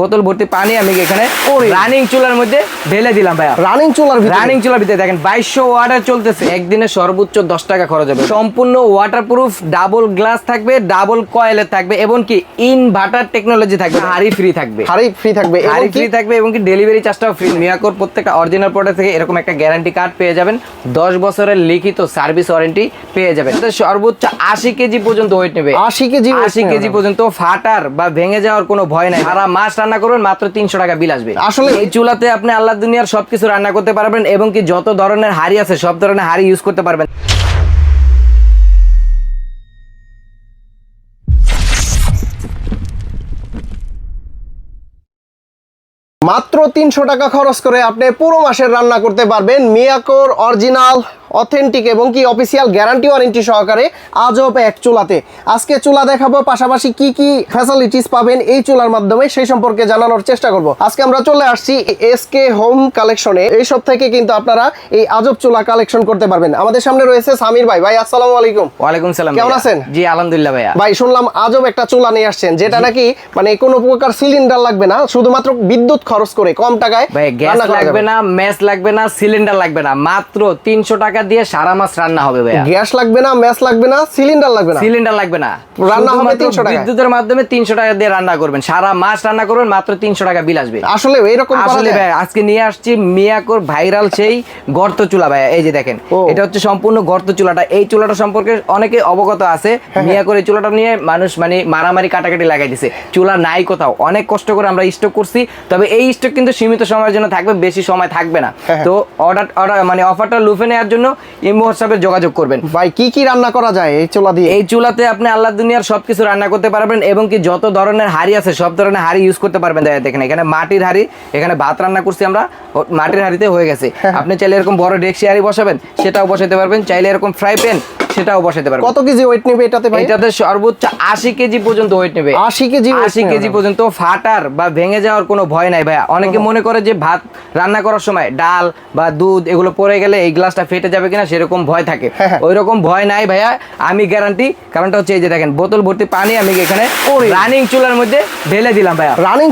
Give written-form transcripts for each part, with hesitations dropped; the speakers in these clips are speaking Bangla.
বোতল ভর্তি পানি আমি এখানে রানিং চুলার মধ্যে ঢেলে দিলাম ভাইয়া। রানিং চুলার ভিতরে দেখেন 2200 ওয়াটের চলতেছে। একদিনে সর্বোচ্চ 10 টাকা খরচ হবে। সম্পূর্ণ ওয়াটারপ্রুফ, ডাবল গ্লাস থাকবে, ডাবল কয়েলের থাকবে এবং কি ইনভার্টার টেকনোলজি থাকবে। হাড়ি ফ্রি থাকবে এবং কি ডেলিভারি চার্জটাও ফ্রি। মিয়াকোর প্রত্যেকটা অরিজিনাল প্রোডাক্ট থেকে এরকম একটা গ্যারান্টি কার্ড পেয়ে যাবেন। 10 বছরের লিখিত সার্ভিস ওয়ারেন্টি পেয়ে যাবেন। সর্বোচ্চ 80 কেজি পর্যন্ত ওয়েট নেবে। 80 কেজি পর্যন্ত ফাটার বা ভেঙে যাওয়ার কোনো ভয় নাই। সারা মাস রান্না করবেন, মাত্র 300 টাকা বিল আসবে। আসলে এই চুলাতে আপনি আল্লাহ দুনিয়ার সবকিছু রান্না করতে পারবেন এবং কি যত ধরনের হাড়ি আছে সব ধরনের হাড়ি ইউজ করতে পারবেন। মাত্র 300 টাকা খরচ করে আপনি পুরো মাসের রান্না করতে পারবেন মিয়াকোর অরিজিনাল অথেন্টিক এবং কি অফিসিয়াল গ্যারান্টি ওয়ারেন্টি সহকারে আজব এক চুলাতে। আজকে চুলা দেখাবো, পাশাপাশি কি কি ফ্যাসিলিটিস পাবেন এই চুলার মাধ্যমে সেই সম্পর্কে জানানোর চেষ্টা করব। আজকে আমরা চলে আসছি এসকে হোম কালেকশনে। এইসব থেকে কিন্তু আপনারা এই আজব চুলা কালেকশন করতে পারবেন। আমাদের সামনে রয়েছে সামির ভাই। ভাই আসসালামু আলাইকুম। ওয়ালাইকুম সালাম। কেমন আছেন? জি আলহামদুলিল্লাহ ভাইয়া। ভাই শুনলাম আজব একটা চুলা নিয়ে আসছেন, যেটা নাকি মানে কোনো প্রকার সিলিন্ডার লাগবে না, শুধুমাত্র বিদ্যুৎ খরচ করে কম টাকায় ভাই গ্যাস লাগবে না, ম্যাচ লাগবে না, সিলিন্ডার লাগবে না, মাত্র 300 টাকা দিয়ে সারা মাস রান্না হবে ভাইয়া। গ্যাস লাগবে না, ম্যাচ লাগবে না, সিলিন্ডার লাগবে না, রান্না হবে 300 টাকা। বিদ্যুতের মাধ্যমে 300 টাকা দিয়ে রান্না করবেন, সারা মাস রান্না করবেন, মাত্র 300 টাকা বিল আসবে। আসলে এরকম আসলে ভাই আজকে নিয়ে আসছি মিয়াকোর ভাইরাল সেই গর্ত চুলা ভাইয়া। এই যে দেখেন, এটা হচ্ছে সম্পূর্ণ গর্ত চুলাটা। এই চুলাটা সম্পর্কে অনেকে অবগত আছে। মিয়াকোর এই চুলাটা নিয়ে মানুষ মানে মারামারি কাটাকাটি লাগাই দিছে। চুলা নাই কোথাও, অনেক কষ্ট করে আমরা স্টক করছি। তবে এই স্টক কিন্তু সীমিত সময়ের জন্য থাকবে, বেশি সময় থাকবে না। তো অর্ডার মানে অফারটা লুফে নেওয়ার জন্য ইমো হোয়াটসঅ্যাপে যোগাযোগ করবেন। ভাই কি কি রান্না করা যায় এই চুলা দিয়ে? এই চুলাতে আপনি আল্লাহ দুনিয়ার সবকিছু রান্না করতে পারবেন এবং কি যত ধরনের হাড়ি আছে সব ধরনের হাড়ি ইউজ করতে পারবেন। দেখেন এখানে মাটির হাড়ি, এখানে ভাত রান্না করছি আমরা, মাটির হাড়িতে হয়ে গেছে। আপনি চাইলে এরকম বড় ডেকচি হাড়ি বসাবেন, সেটাও বসাতে পারবেন। চাইলে এরকম ফ্রাই প্যান, সেটাও বসাতে পারবেন। কত কেজি ওয়েট নেবে এটাতে ভাই? এটাতে সর্বোচ্চ 80 কেজি পর্যন্ত ওয়েট নেবে। 80 কেজি পর্যন্ত ফাটার বা ভেঙে যাওয়ার কোনো ভয় নাই ভাইয়া। অনেকে মনে করে যে ভাত রান্না করার সময় ডাল বা দুধ এগুলো পড়ে গেলে এই গ্লাসটা ফেটে যাবে কিনা সেরকম ভয় থাকে। ওইরকম ভয় নাই ভাইয়া, আমি গ্যারান্টি। কারণটা হচ্ছে এই যে দেখেন, বোতল ভর্তি পানি আমি এখানে রানিং চুলার মধ্যে ঢেলে দিলাম ভাইয়া। রানিং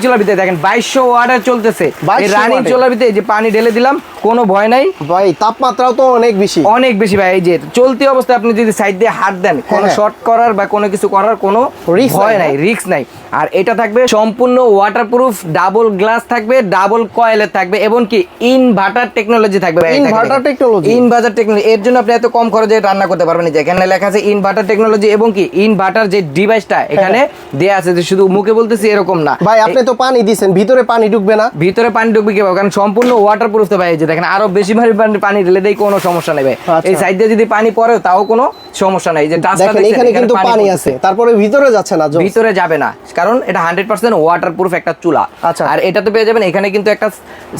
চুলার ভিতরে দেখেন 2200 ওয়াটের চলতেছে। এই রানিং চুলার ভিতরে এই যে পানি ঢেলে দিলাম, কোনো ভয় নাই ভাই। তাপমাত্রাও তো অনেক বেশি ভাই। এই যে চলতি অবস্থায় আপনি যদি সাইড দিয়ে হাত দেন, কোনো শর্ট করার বা কোনো কিছু করার কোনো ভয় নাই, রিস্ক নাই। আর এটা থাকবে সম্পূর্ণ ওয়াটারপ্রুফ, ডাবল গ্লাস থাকবে, ডাবল কয়েলের থাকবে এবং কি ইনভার্টার টেকনোলজি থাকবে। ইনভার্টার টেকনোলজি এর জন্য আপনি এত কম খরচে রান্না করতে পারবেন। যেখানে লেখা আছে ইনভার্টার টেকনোলজি এবং কি ইনভার্টার যে ডিভাইসটা এখানে দেয়া আছে, যে শুধু মুখে বলতেছি এরকম না ভাই। আপনি তো পানি দিবেন, ভিতরে পানি ঢুকবে না? ভিতরে পানি ঢুকবে কি? কারণ সম্পূর্ণ ওয়াটারপ্রুফ তো ভাই। এই যে দেখেন, আরো বেশি পানি ঢেলে দেই, কোনো সমস্যা নেই ভাই। এই সাইড দিয়ে যদি পানি পড়ে তাও কোনো সমস্যা নাই। যে দেখেন এখানে কিন্তু পানি আছে, তারপরে ভিতরে যাচ্ছে না, ভিতরে যাবে না, কারণ এটা 100% ওয়াটারপ্রুফ একটা চুলা। আচ্ছা। আর এটা তো পেয়ে যাবেন, এখানে কিন্তু একটা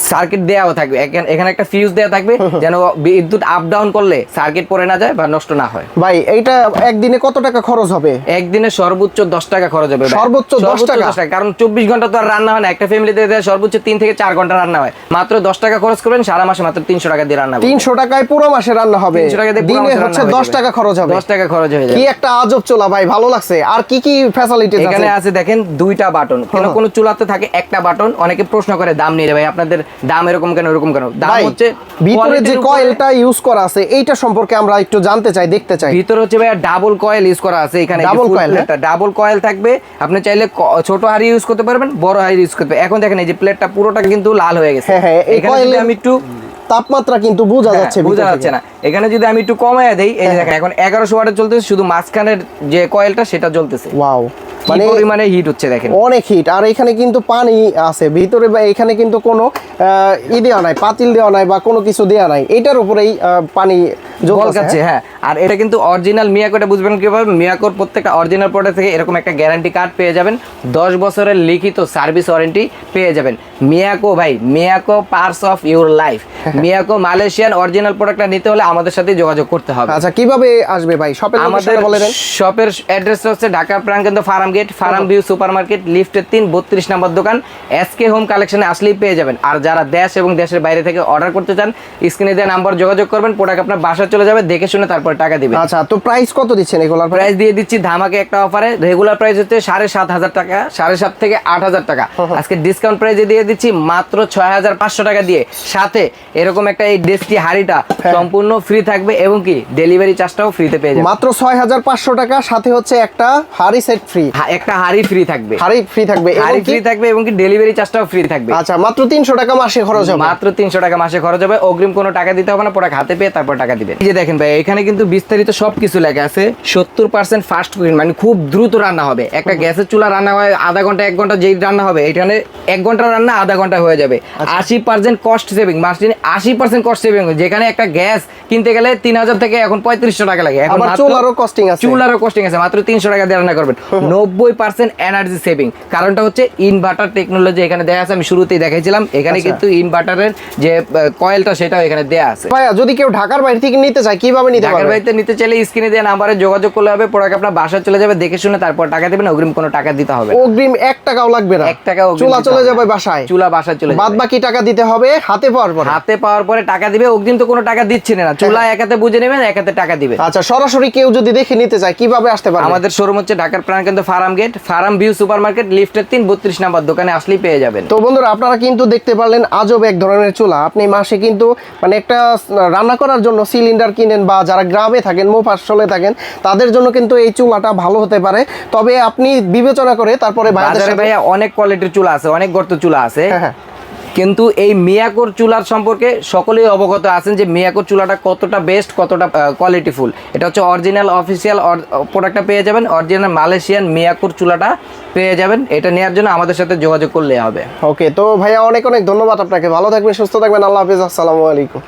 সার্কিট দেওয়া থাকবে, এখানে একটা ফিউজ দেওয়া থাকবে, যেন বিদ্যুৎ আপ ডাউন করলে সার্কিট পড়ে না যায় বা নষ্ট না হয়। ভাই এইটা একদিনে কত টাকা খরচ হবে? একদিনে সর্বোচ্চ 10 টাকা খরচ হবে। সর্বোচ্চ 10 টাকা? কারণ 24 ঘন্টা তো আর রান্না হয় না। একটা ফ্যামিলিতে সর্বোচ্চ 3 থেকে 4 ঘন্টা রান্না হয়। মাত্র 10 টাকা খরচ করবেন, সারা মাসে মাত্র 300 টাকা দিয়ে রান্না হবে। 300 টাকায় পুরো মাসে রান্না হবে। 300 টাকা দিয়ে দিনে হচ্ছে 10 টাকা খরচ হবে। 10 টাকা খরচ হয়ে যাবে। কি একটা আজব চুলা ভাই, ভালো লাগছে। আর কি কি ফ্যাসিলিটি আছে? এখানে আছে দেখেন 2টা বাটন। কোন চুলাতে থাকে একটা বাটন। অনেকে প্রশ্ন করে দাম নিয়ে ভাই, আপনাদের দাম এরকম কেন এরকম কেন? দাম হচ্ছে ভিতরে যে কয়েলটা ইউজ করা আছে এইটা সম্পর্কে আমরা একটু জানতে চাই, দেখতে চাই। ভিতরে হচ্ছে ভাই ডাবল কয়েল ইউজ করা আছে। এখানে ডাবল কয়েল থাকবে। আপনি চাইলে ছোট হাড়ি ইউজ করতে পারবেন, বড় হাড়ি ইউজ করতে। এখন দেখেন এই যে প্লেটটা পুরোটা কিন্তু লাল হয়ে গেছে। এখানে আমি একটু তাপমাত্রা কিন্তু বোঝা যাচ্ছে না। এখানে যদি আমি একটু কমায় দেই, এই যে দেখেন এখন 1100 ওয়াটে চলতেছে, শুধু মাঝখানের যে কয়েলটা সেটা জ্বলতেছে। ওয়াও, মানে পরিমাণে হিট হচ্ছে দেখেন, অনেক হিট। আর এখানে কিন্তু পানি আছে ভিতরে, এখানে কিন্তু কোনো দেওয়া নাই, পাতিল দেওয়া নাই বা কোনো কিছু দেওয়া নাই, এটার উপরেই পানি জ্বলছে। হ্যাঁ, আর এটা কিন্তু অরিজিনাল মিয়াকো। এটা বুঝবেন কিভাবে? মিয়াকোর প্রত্যেকটা অরিজিনাল প্রোডাক্ট থেকে এরকম একটা গ্যারান্টি কার্ড পেয়ে যাবেন। 10 বছরের লিখিত সার্ভিস ওয়ারেন্টি পেয়ে যাবেন। মিয়াকো ভাই, Miyako parts of your life. Miyako Malaysian original প্রোডাক্টটা নিতে হলে আমাদের সাথে যোগাযোগ করতে হবে। আচ্ছা কিভাবে আসবে ভাই? শপের আমাদের লোকেশনটা বলে দেন। শপের অ্যাড্রেস হচ্ছে ঢাকা প্রাণকেন্দ্র Farmgate, Farm View Super Market, লিফটের 3 32 নম্বর দোকান। এসকে হোম কালেকশনে আসলেই পেয়ে যাবেন। আর যারা দেশ এবং দেশের বাইরে থেকে অর্ডার করতে চান, স্ক্রিনে দেওয়া নাম্বার যোগাযোগ করবেন, প্রোডাক্ট আপনার বাসায় চলে যাবে, দেখে শুনে তারপর টাকা দিবেন। আচ্ছা তো প্রাইস কত দিচ্ছেন এগুলোর? প্রাইস দিয়ে দিচ্ছি ধামাকে একটা অফারে। রেগুলার প্রাইস হচ্ছে 7,500 টাকা, 7.5 থেকে 8,000 টাকা। আজকে ডিসকাউন্ট প্রাইসে দিয়ে দিচ্ছি মাত্র 6,500 টাকা দিয়ে। সাথে এরকম একটা এই ডেস্টি হাড়িটা সম্পূর্ণ ফ্রি থাকবে এবং কি ডেলিভারি চার্জটাও ফ্রিতে পেয়ে যাবেন। মাত্র 6,500 টাকা, সাথে হচ্ছে একটা হাড়ি সেট ফ্রি। একটা হাড়ি ফ্রি থাকবে, হাড়ি ফ্রি থাকবে, হাড়ি ফ্রি থাকবে এবং কি ডেলিভারি চার্জটাও ফ্রি থাকবে। আচ্ছা মাত্র 300 টাকা মাসে খরচ হবে। মাত্র 300 টাকা মাসে খরচ হবে, অগ্রিম কোনো টাকা দিতে হবে না, প্রোডাক্ট হাতে পেয়ে তারপর টাকা দিবেন। এই যে দেখেন ভাই, এখানে কিন্তু বিস্তারিত সবকিছু লেখা আছে। 70% ফাস্ট কুকিং, মানে খুব দ্রুত রান্না হবে। একটা গ্যাসের চুলা রান্না হয় আধা ঘন্টা 1 ঘন্টা, যেই রান্না হবে এখানে 1 ঘন্টা রান্না আধা ঘন্টা হয়ে যাবে। 80% কস্ট সেভিং, মাসে 80% কস্ট সেভিং। যেখানে একটা গ্যাস কিনতে গেলে 3,000 থেকে এখন 3500 টাকা লাগে, এখন চুলারও কস্টিং আছে, চুলারও কস্টিং আছে, মাত্র 300 টাকা দিয়ে রান্না করবেন। 90% এনার্জি সেভিং। কারণটা হচ্ছে ইনভার্টার টেকনোলজি এখানে দেয়া আছে, আমি শুরুতেই দেখাইছিলাম। এখানে কিন্তু ইনভার্টারের যে কয়েলটা সেটাও এখানে দেয়া আছে। ভাইয়া যদি কেউ ঢাকার বাইরে থেকে নিতে চায় কিভাবে নিতে পারবে? ঢাকার বাইরে নিতে চাইলে স্ক্রিনে দেওয়া নাম্বারে যোগাযোগ করলে হবে, প্রোডাক্ট আপনার বাসায় চলে যাবে, দেখে শুনে তারপর টাকা দিবেন, অগ্রিম কোনো টাকা দিতে হবে না। অগ্রিম 1 টাকাও লাগবে না, 1 টাকাও চুলা চলে যাবে বাসায়, চুলা বাসায় চলে যাবে। বাদ বাকি টাকা দিতে হবে হাতে পাওয়ার পরে। হাতে পাওয়ার পরে টাকা দিবে, অগ্রিম তো কোনো টাকা দিচ্ছেন না, চুলা এক হাতে বুঝে নেবেন, এক হাতে টাকা দিবেন। আচ্ছা সরাসরি কেউ যদি দেখে নিতে চায় কিভাবে আসতে পারবে? আমাদের শোরুম হচ্ছে ঢাকার প্রাণকেন্দ্র Farmgate, Farm View Super Market, লিফটের 3 32 নম্বর দোকানে আসলেই পেয়ে যাবেন। তো বন্ধুরা আপনারা কিন্তু দেখতে পারলেন আজব এক ধরনের চুলা। আপনি মাসে কিন্তু মানে একটা রান্না করার জন্য সিলিন্ডার কিনেন, বা যারা গ্রামে থাকেন মফস্বলে থাকেন তাদের জন্য কিন্তু এই চুলাটা ভালো হতে পারে। তবে আপনি বিবেচনা করে তারপরে বাজারে ভাইয়া অনেক কোয়ালিটির চুলা আছে, অনেক গর্ত চুলা আছে। হ্যাঁ। কিন্তু এই মিয়াকোর চুলার সম্পর্কে সকলেই অবগত আছেন যে মিয়াকোর চুলাটা কতটা বেস্ট, কতটা কোয়ালিটিফুল। এটা হচ্ছে অরিজিনাল অফিসিয়াল প্রোডাক্টটা পেয়ে যাবেন, অরিজিনাল মালয়েশিয়ান মিয়াকোর চুলাটা পেয়ে যাবেন। এটা নেওয়ার জন্য আমাদের সাথে যোগাযোগ করলে হবে। ওকে, তো ভাইয়া অনেক অনেক ধন্যবাদ আপনাকে। ভালো থাকবেন, সুস্থ থাকবেন, আল্লাহ হাফেজ, আসসালামু আলাইকুম।